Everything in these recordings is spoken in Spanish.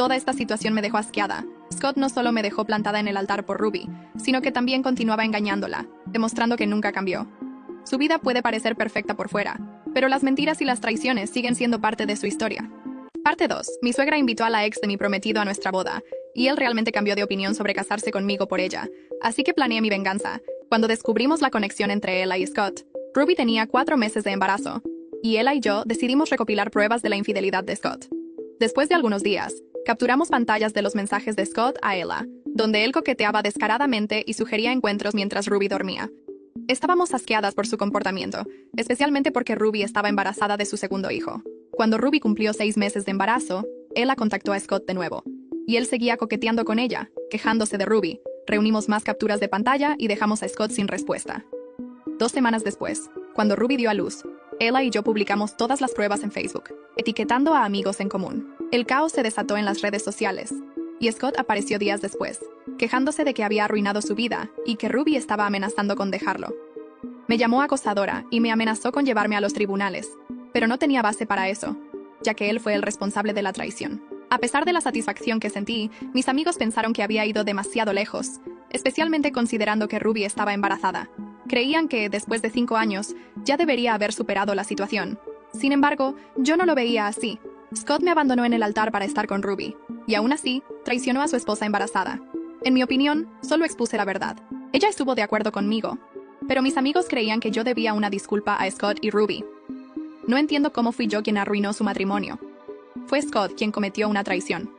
Toda esta situación me dejó asqueada. Scott no solo me dejó plantada en el altar por Ruby, sino que también continuaba engañándola, demostrando que nunca cambió. Su vida puede parecer perfecta por fuera, pero las mentiras y las traiciones siguen siendo parte de su historia. Parte 2. Mi suegra invitó a la ex de mi prometido a nuestra boda, y él realmente cambió de opinión sobre casarse conmigo por ella, así que planeé mi venganza. Cuando descubrimos la conexión entre Ella y Scott, Ruby tenía 4 meses de embarazo, y Ella y yo decidimos recopilar pruebas de la infidelidad de Scott. Después de algunos días, capturamos pantallas de los mensajes de Scott a Ella, donde él coqueteaba descaradamente y sugería encuentros mientras Ruby dormía. Estábamos asqueadas por su comportamiento, especialmente porque Ruby estaba embarazada de su segundo hijo. Cuando Ruby cumplió 6 meses de embarazo, Ella contactó a Scott de nuevo, y él seguía coqueteando con ella, quejándose de Ruby. Reunimos más capturas de pantalla y dejamos a Scott sin respuesta. 2 semanas después, cuando Ruby dio a luz, Ella y yo publicamos todas las pruebas en Facebook, etiquetando a amigos en común. El caos se desató en las redes sociales, y Scott apareció días después, quejándose de que había arruinado su vida y que Ruby estaba amenazando con dejarlo. Me llamó acosadora y me amenazó con llevarme a los tribunales, pero no tenía base para eso, ya que él fue el responsable de la traición. A pesar de la satisfacción que sentí, mis amigos pensaron que había ido demasiado lejos, especialmente considerando que Ruby estaba embarazada. Creían que, después de 5 años, ya debería haber superado la situación. Sin embargo, yo no lo veía así. Scott me abandonó en el altar para estar con Ruby, y aún así, traicionó a su esposa embarazada. En mi opinión, solo expuse la verdad. Ella estuvo de acuerdo conmigo, pero mis amigos creían que yo debía una disculpa a Scott y Ruby. No entiendo cómo fui yo quien arruinó su matrimonio. Fue Scott quien cometió una traición.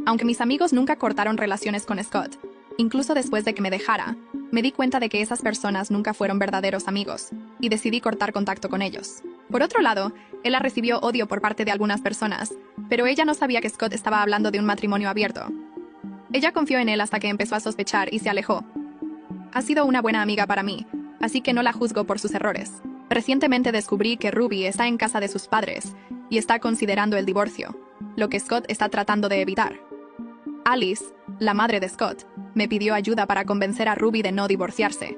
Aunque mis amigos nunca cortaron relaciones con Scott, incluso después de que me dejara, me di cuenta de que esas personas nunca fueron verdaderos amigos, y decidí cortar contacto con ellos. Por otro lado, ella recibió odio por parte de algunas personas, pero ella no sabía que Scott estaba hablando de un matrimonio abierto. Ella confió en él hasta que empezó a sospechar y se alejó. Ha sido una buena amiga para mí, así que no la juzgo por sus errores. Recientemente descubrí que Ruby está en casa de sus padres y está considerando el divorcio, lo que Scott está tratando de evitar. Alice, la madre de Scott, me pidió ayuda para convencer a Ruby de no divorciarse.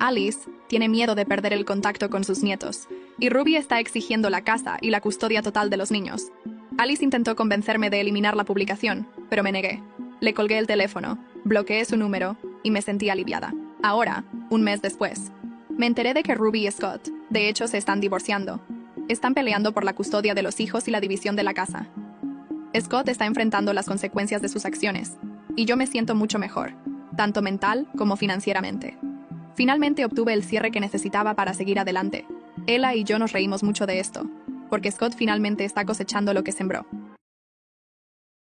Alice tiene miedo de perder el contacto con sus nietos, y Ruby está exigiendo la casa y la custodia total de los niños. Alice intentó convencerme de eliminar la publicación, pero me negué. Le colgué el teléfono, bloqueé su número y me sentí aliviada. Ahora, un mes después, me enteré de que Ruby y Scott, de hecho, se están divorciando. Están peleando por la custodia de los hijos y la división de la casa. Scott está enfrentando las consecuencias de sus acciones, y yo me siento mucho mejor, tanto mental como financieramente. Finalmente obtuve el cierre que necesitaba para seguir adelante. Ella y yo nos reímos mucho de esto, porque Scott finalmente está cosechando lo que sembró.